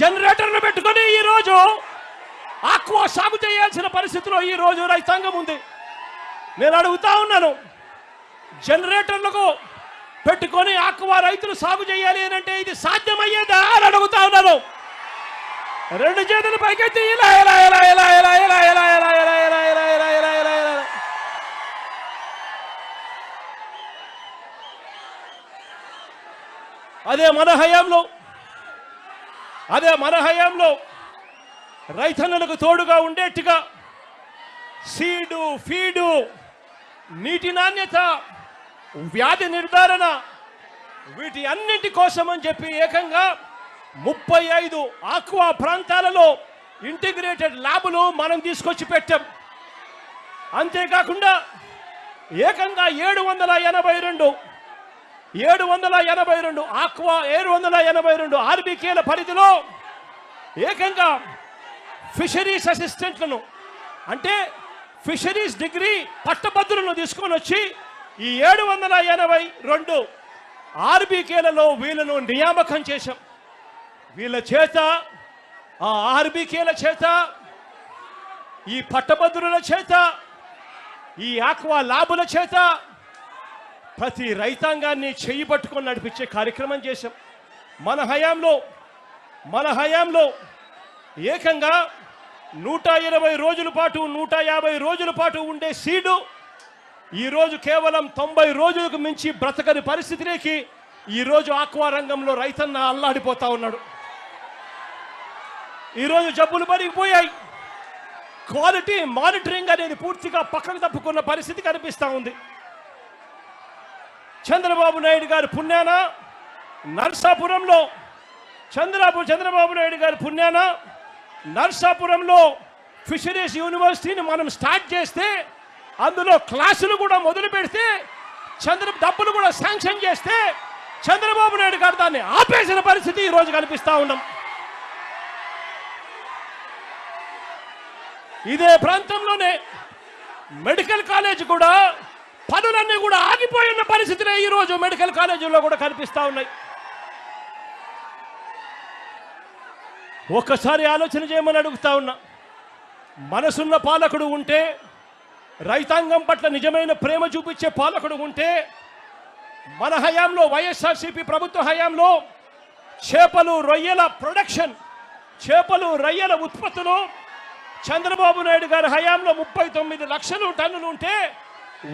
జనరేటర్లు పెట్టుకొని ఈరోజు ఆక్వా సాగు చేయాల్సిన పరిస్థితిలో ఈరోజు రైతాంగం ఉంది. నేను అడుగుతా ఉన్నాను, జనరేటర్లకు పెట్టుకొని ఆక్వా రైతులు సాగు చేయాలి అని అంటే ఇది సాధ్యమయ్యేదా అని అడుగుతా ఉన్నాను. రెండు చేతులు పైకెత్తి ఇలా ఇలా ఇలా ఇలా ఇలా ఇలా ఇలా ఇలా ఇలా ఇలా ఇలా ఇలా ఇలా ఇలా ఇలా. అదే మన హయాంలో రైతన్నలకు తోడుగా ఉండేట్టుగా సీడు, ఫీడు, నీటి నాణ్యత, వ్యాధి నిర్ధారణ, వీటి అన్నింటి కోసం అని చెప్పి ఏకంగా 35 ఆక్వా ప్రాంతాలలో ఇంటిగ్రేటెడ్ ల్యాబులు మనం తీసుకొచ్చి పెట్టాం. అంతేకాకుండా ఏకంగా 782 ఆక్వా 782 ఆర్బీకేల పరిధిలో ఏకంగా ఫిషరీస్ అసిస్టెంట్లను అంటే ఫిషరీస్ డిగ్రీ పట్టభద్రులను తీసుకొని వచ్చి ఈ 782 ఆర్బీకేలలో వీళ్ళను నియామకం చేశాం. వీళ్ళ చేత, ఆ ఆర్బీకేల చేత, ఈ పట్టభద్రుల చేత, ఈ ఆక్వా ల్యాబుల చేత ప్రతి రైతాంగాన్ని చెయ్యి పట్టుకొని నడిపించే కార్యక్రమం చేశాం. మన హయాంలో ఏకంగా 120 రోజుల పాటు 150 రోజుల పాటు ఉండే సీడు ఈరోజు కేవలం 90 రోజులకు మించి బ్రతకని పరిస్థితిలోకి ఈరోజు ఆక్వా రంగంలో రైతన్న అల్లాడిపోతా ఉన్నాడు. ఈరోజు జబ్బులు పెరిగిపోయాయి. క్వాలిటీ మానిటరింగ్ అనేది పూర్తిగా పక్కకు తప్పుకున్న పరిస్థితి కనిపిస్తూ ఉంది. చంద్రబాబు నాయుడు గారి పుణ్యాన నర్సాపురంలో చంద్రబాబు నాయుడు గారి పుణ్యాన నర్సాపురంలో ఫిషరీస్ యూనివర్సిటీని మనం స్టార్ట్ చేస్తే, అందులో క్లాసులు కూడా మొదలు పెడితే, డబ్బులు కూడా శాంక్షన్ చేస్తే చంద్రబాబు నాయుడు గారు దాన్ని ఆపేసిన పరిస్థితి ఈరోజు కనిపిస్తూ ఉన్నాం. ఇదే ప్రాంతంలోనే మెడికల్ కాలేజ్ కూడా పనులన్నీ కూడా ఆగిపోయిన పరిస్థితులే ఈరోజు మెడికల్ కాలేజీల్లో కూడా కనిపిస్తూ ఉన్నాయి. ఒక్కసారి ఆలోచన చేయమని అడుగుతా ఉన్నా. మనసున్న పాలకుడు ఉంటే, రైతాంగం పట్ల నిజమైన ప్రేమ చూపించే పాలకుడు ఉంటే, మన హయాంలో వైఎస్ఆర్సీపీ ప్రభుత్వ హయాంలో చేపలు రొయ్యల ప్రొడక్షన్, చేపలు రొయ్యల ఉత్పత్తులు చంద్రబాబు నాయుడు గారి హయాంలో 39 లక్షల టన్నులు ఉంటే,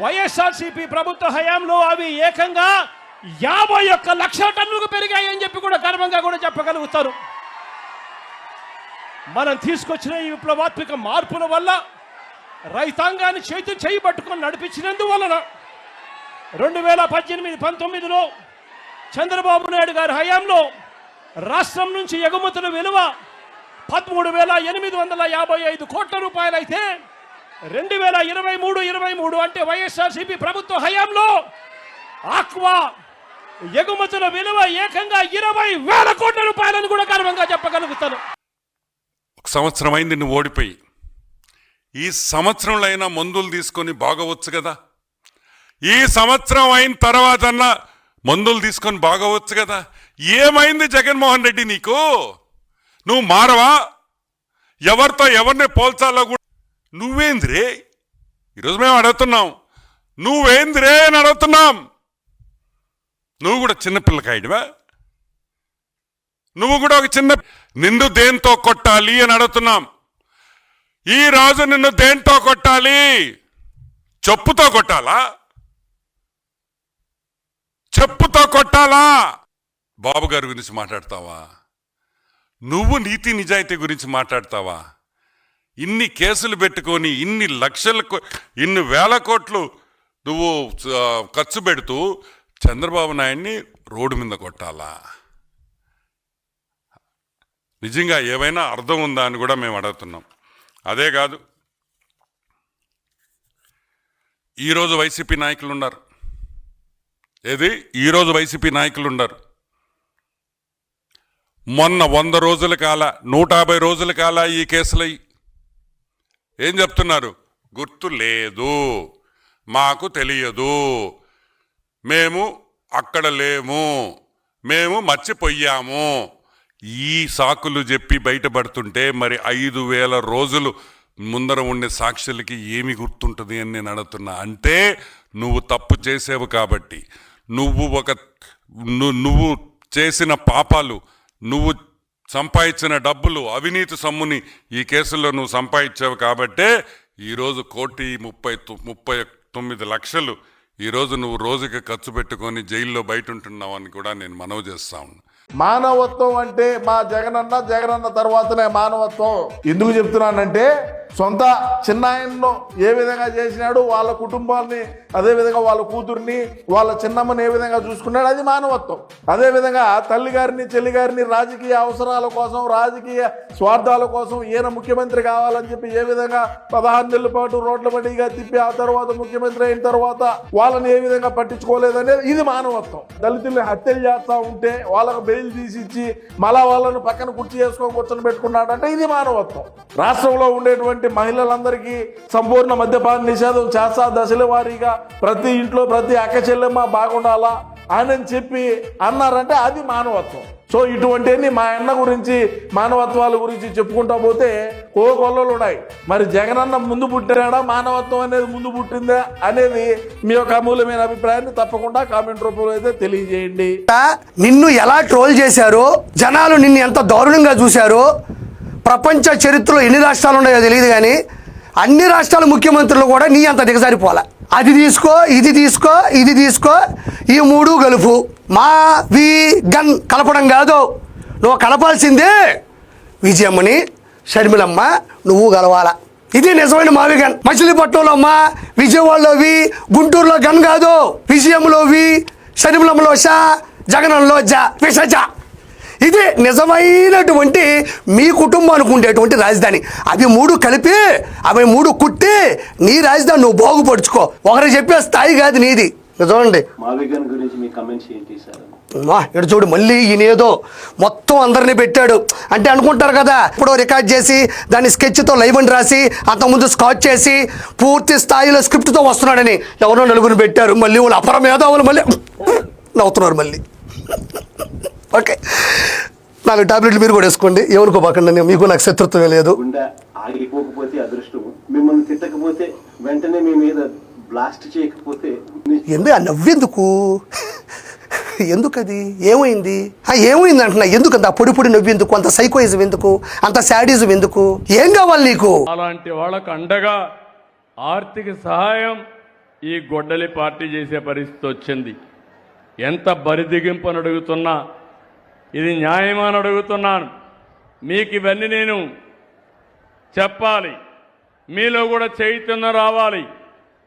వైఎస్ఆర్సీపీ ప్రభుత్వ హయాంలో అవి ఏకంగా 51 లక్షల టన్నులకు పెరిగాయని చెప్పి కూడా గర్వంగా కూడా చెప్పగలుగుతారు. మనం తీసుకొచ్చిన ఈ విప్లవాత్మక మార్పుల వల్ల రైతాంగాన్ని చేయి పట్టుకొని నడిపించినందువలన 2018-19లో చంద్రబాబు నాయుడు గారి హయాంలో రాష్ట్రం నుంచి ఎగుమతుల విలువ 13,855 కోట్ల రూపాయలైతే 2023 అంటే వైఎస్ఆర్సీపీ ప్రభుత్వ హయాంలో ఆక్వా ఎగుమతుల విలువ ఏకంగా 20,000 కోట్ల రూపాయలను కూడా గర్వంగా చెప్పగలుగుతాను. ఒక సంవత్సరం అయింది నువ్వు ఓడిపోయి. ఈ సంవత్సరంలో అయినా మందులు తీసుకొని బాగవచ్చు కదా. ఈ సంవత్సరం అయిన తర్వాత మందులు తీసుకొని బాగవచ్చు కదా. ఏమైంది జగన్మోహన్ రెడ్డి నీకు? నువ్వు మారవా? ఎవరితో ఎవరిని పోల్చాలో కూడా నువ్వేంద్రే? ఈరోజు మేము అడుగుతున్నాం, నువ్వేంద్రే అని అడుగుతున్నాం. నువ్వు కూడా చిన్నపిల్లకాయడివా? నువ్వు కూడా ఒక నిన్ను దేంతో కొట్టాలి అని అడుగుతున్నాం. ఈ రోజు నిన్ను దేంతో కొట్టాలి? చెప్పుతో కొట్టాలా? చెప్పుతో కొట్టాలా? బాబు గారి గురించి మాట్లాడతావా? నువ్వు నీతి నిజాయితీ గురించి మాట్లాడతావా? ఇన్ని కేసులు పెట్టుకొని ఇన్ని వేల కోట్లు నువ్వు ఖర్చు పెడుతూ చంద్రబాబు నాయుడిని రోడ్డు మీద కొట్టాలా? నిజంగా ఏమైనా అర్థం ఉందా అని కూడా మేము అడుగుతున్నాం. అదే కాదు, ఈరోజు వైసీపీ నాయకులు ఉన్నారు. ఈరోజు వైసీపీ నాయకులు ఉన్నారు. మొన్న 100 రోజుల కాల 150 రోజుల కాల ఈ కేసులై ఏం చెప్తున్నారు? గుర్తు లేదు, మాకు తెలియదు, మేము అక్కడ లేము, మేము మర్చిపోయాము. ఈ సాకులు చెప్పి బయటపడుతుంటే మరి 5,000 రోజులు ముందర ఉండే సాక్షులకి ఏమి గుర్తుంటుంది అని నేను అడుగుతున్నా. అంటే నువ్వు తప్పు చేసేవు కాబట్టి, నువ్వు చేసిన పాపాలు, నువ్వు సంపాదించిన డబ్బులు, అవినీతి సొమ్ముని ఈ కేసుల్లో నువ్వు సంపాదించావు కాబట్టే ఈరోజు 1,39,00,000 ఈరోజు నువ్వు రోజుకి ఖర్చు పెట్టుకొని జైల్లో బయట ఉంటున్నావు అని కూడా నేను మనవి చేస్తా ఉన్నా. మానవత్వం అంటే మా జగనన్న తర్వాతనే మానవత్వం. ఎందుకు చెప్తున్నానంటే సొంత చిన్నాయన్ను ఏ విధంగా చేసినాడు, వాళ్ళ కుటుంబాన్ని అదే విధంగా వాళ్ళ కూతుర్ని వాళ్ళ చిన్నమ్మని ఏ విధంగా చూసుకున్నాడు, అది మానవత్వం. అదే విధంగా తల్లి గారిని చెల్లి గారిని రాజకీయ అవసరాల కోసం, రాజకీయ స్వార్థాల కోసం ఈయన ముఖ్యమంత్రి కావాలని చెప్పి ఏ విధంగా 16 నెలల పాటు రోడ్ల బడిగా తిప్పి ఆ తర్వాత ముఖ్యమంత్రి అయిన తర్వాత వాళ్ళని ఏ విధంగా పట్టించుకోలేదనేది ఇది మానవత్వం. దళితుల్ని హత్యలు చేస్తా ఉంటే వాళ్ళకు బెయిల్ తీసి ఇచ్చి మళ్ళా వాళ్ళను పక్కన కుర్చీ చేసుకొని కూర్చొని పెట్టుకున్నాడంటే ఇది మానవత్వం. రాష్ట్రంలో ఉండేటువంటి మహిళలందరికీ సంపూర్ణ మద్యపాన నిషేధం చేస్తా, దశల వారీగా ప్రతి ఇంట్లో ప్రతి అక్క చెల్లెమ్మ బాగుండాలా అని చెప్పి అన్నారంటే అది మానవత్వం. సో ఇటువంటివన్నీ మా అన్న గురించి మానవత్వాల గురించి చెప్పుకుంటా పోతే కోకొల్లలు ఉన్నాయి. మరి జగనన్న ముందు పుట్టినాడా, మానవత్వం అనేది ముందు పుట్టిందా అనేది మీ యొక్క అమూల్యమైన అభిప్రాయాన్ని తప్పకుండా కామెంట్ రూపంలో అయితే తెలియజేయండి. నిన్ను ఎలా ట్రోల్ చేశారో, జనాలు నిన్ను ఎంత దారుణంగా చూశారో, ప్రపంచ చరిత్రలో ఎన్ని రాష్ట్రాలు ఉన్నాయో తెలియదు కానీ అన్ని రాష్ట్రాల ముఖ్యమంత్రులు కూడా నీ అంత దిగజారిపోలే. అది తీసుకో, ఇది తీసుకో, ఇది తీసుకో, ఈ 3 కలుపు. మా వి గన్ కలపడం కాదు, నువ్వు కలపాల్సిందే విజయమ్మని, షర్మిలమ్మ, నువ్వు కలవాలా. ఇది నిజమైన మావి గన్. మచిలీపట్నంలో అమ్మ, విజయవాడలోవి, గుంటూరులో గన్ కాదు, విజయంలోవి, షర్మిలమ్మలో షా, జగనంలో జా, విషజా. ఇది నిజమైనటువంటి మీ కుటుంబానికి ఉండేటువంటి రాజధాని. అవి 3 కలిపి, అవి 3 కుట్టి నీ రాజధాని నువ్వు బాగుపడుచుకో. ఒకరికి చెప్పే స్థాయి కాదు నీది. చూడండి ఇక్కడ చూడు, మళ్ళీ ఈయనేదో మొత్తం అందరినీ పెట్టాడు అంటే అనుకుంటారు కదా, ఇప్పుడు రికార్డ్ చేసి దాన్ని స్కెచ్తో లైవ్ అని రాసి అంతకుముందు స్కాచ్ చేసి పూర్తి స్థాయిలో స్క్రిప్ట్తో వస్తున్నాడని ఎవరో 4 పెట్టారు. మళ్ళీ వాళ్ళు అపర మేధావులు మళ్ళీ నవ్వుతున్నారు మళ్ళీ. ఓకే, 4 టాబ్లెట్లు మీరు కూడా వేసుకోండి, ఏమనుకోబాకండి, మీకు నాకు శత్రుత్వమే లేదు. ఆగిపోకపోతే అదృష్టం, మిమ్మల్ని తిట్టకపోతే వెంటనే మీ మీద బ్లాస్ట్ చేయకపోతే ఎందుకు ఆ నవ్వెందుకు, ఎందుకు అది ఏమైంది ఏమైంది అంటున్నా, ఎందుకు అంత పొడి పొడి నవ్వెందుకు, అంత సైకోయిజం ఎందుకు, అంత శాడిజం ఎందుకు, ఏం కావాలి నీకు? అలాంటి వాళ్ళకు అండగా ఆర్థిక సహాయం ఈ గొడ్డలి పార్టీ చేసే పరిస్థితి వచ్చింది. ఎంత బరిదిగింపని అడుగుతున్నా, ఇది న్యాయమని అడుగుతున్నాను. మీకు ఇవన్నీ నేను చెప్పాలి, మీలో కూడా చైతన్యం రావాలి,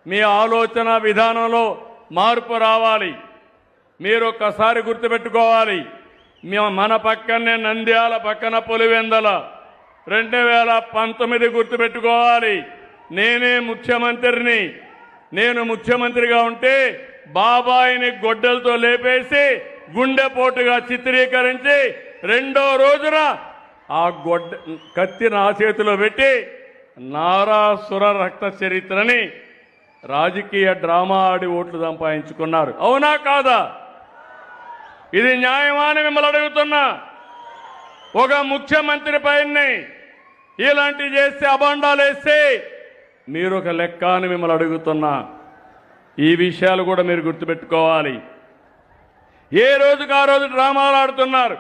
మీ ఆలోచన విధానంలో మార్పు రావాలి. మీరు ఒక్కసారి గుర్తుపెట్టుకోవాలి, మన పక్కనే నంద్యాల, పక్కన పులివెందల 2019 గుర్తుపెట్టుకోవాలి. నేనే ముఖ్యమంత్రిని. నేను ముఖ్యమంత్రిగా ఉంటే బాబాయిని గొడ్డలతో లేపేసి గుండెపోటుగా చిత్రీకరించి 2వ రోజున ఆ కత్తి నా చేతిలో పెట్టి నారాసుర రక్త చరిత్రని రాజకీయ డ్రామా ఆడి ఓట్లు సంపాదించుకున్నారు. అవునా కాదా? ఇది న్యాయమా అని మిమ్మల్ని అడుగుతున్నా. ఒక ముఖ్యమంత్రి పైన ఇలాంటి చేస్తే, అబాండాలు వేస్తే మీరు ఒక లెక్క అని మిమ్మల్ని అడుగుతున్నా. ఈ విషయాలు కూడా మీరు గుర్తుపెట్టుకోవాలి. ఏ రోజుకు ఆ రోజు డ్రామాలు ఆడుతున్నారు.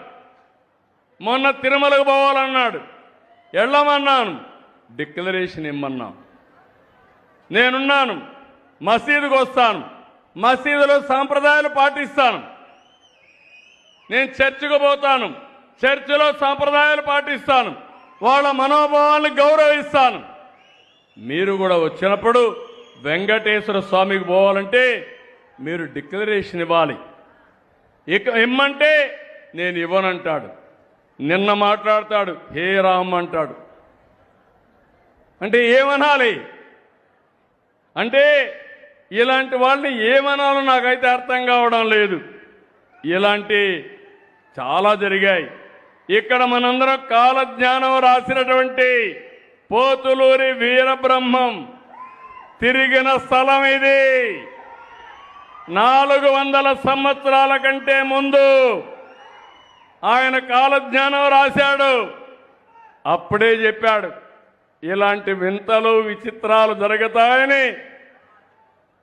మొన్న తిరుమలకు పోవాలన్నాడు, వెళ్ళమన్నాను, డిక్లరేషన్ ఇమ్మన్నా. నేనున్నాను, మసీదుకు వస్తాను, మసీదులో సాంప్రదాయాలు పాటిస్తాను. నేను చర్చికి పోతాను, చర్చిలో సాంప్రదాయాలు పాటిస్తాను, వాళ్ళ మనోభావాలను గౌరవిస్తాను. మీరు కూడా వచ్చినప్పుడు వెంకటేశ్వర స్వామికి పోవాలంటే మీరు డిక్లరేషన్ ఇవ్వాలి. ఇమ్మంటే నేను ఇవ్వనంటాడు. నిన్న మాట్లాడతాడు, హే రామ్ అంటాడు. అంటే ఏమనాలి? అంటే ఇలాంటి వాళ్ళని ఏమనాలో నాకైతే అర్థం కావడం లేదు. ఇలాంటి చాలా జరిగాయి. ఇక్కడ మనందరం కాలజ్ఞానం రాసినటువంటి పోతులూరి వీరబ్రహ్మం తిరిగిన స్థలం ఇది. 400 సంవత్సరాల కంటే ముందు ఆయన కాలజ్ఞానం రాశాడు. అప్పుడే చెప్పాడు ఇలాంటి వింతలు విచిత్రాలు జరుగుతాయని.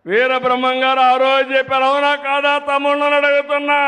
వీరబ్రహ్మం గారు ఆ రోజు చెప్పారు. అవునా కాదా తమ్ముళ్ళని అడుగుతున్నా.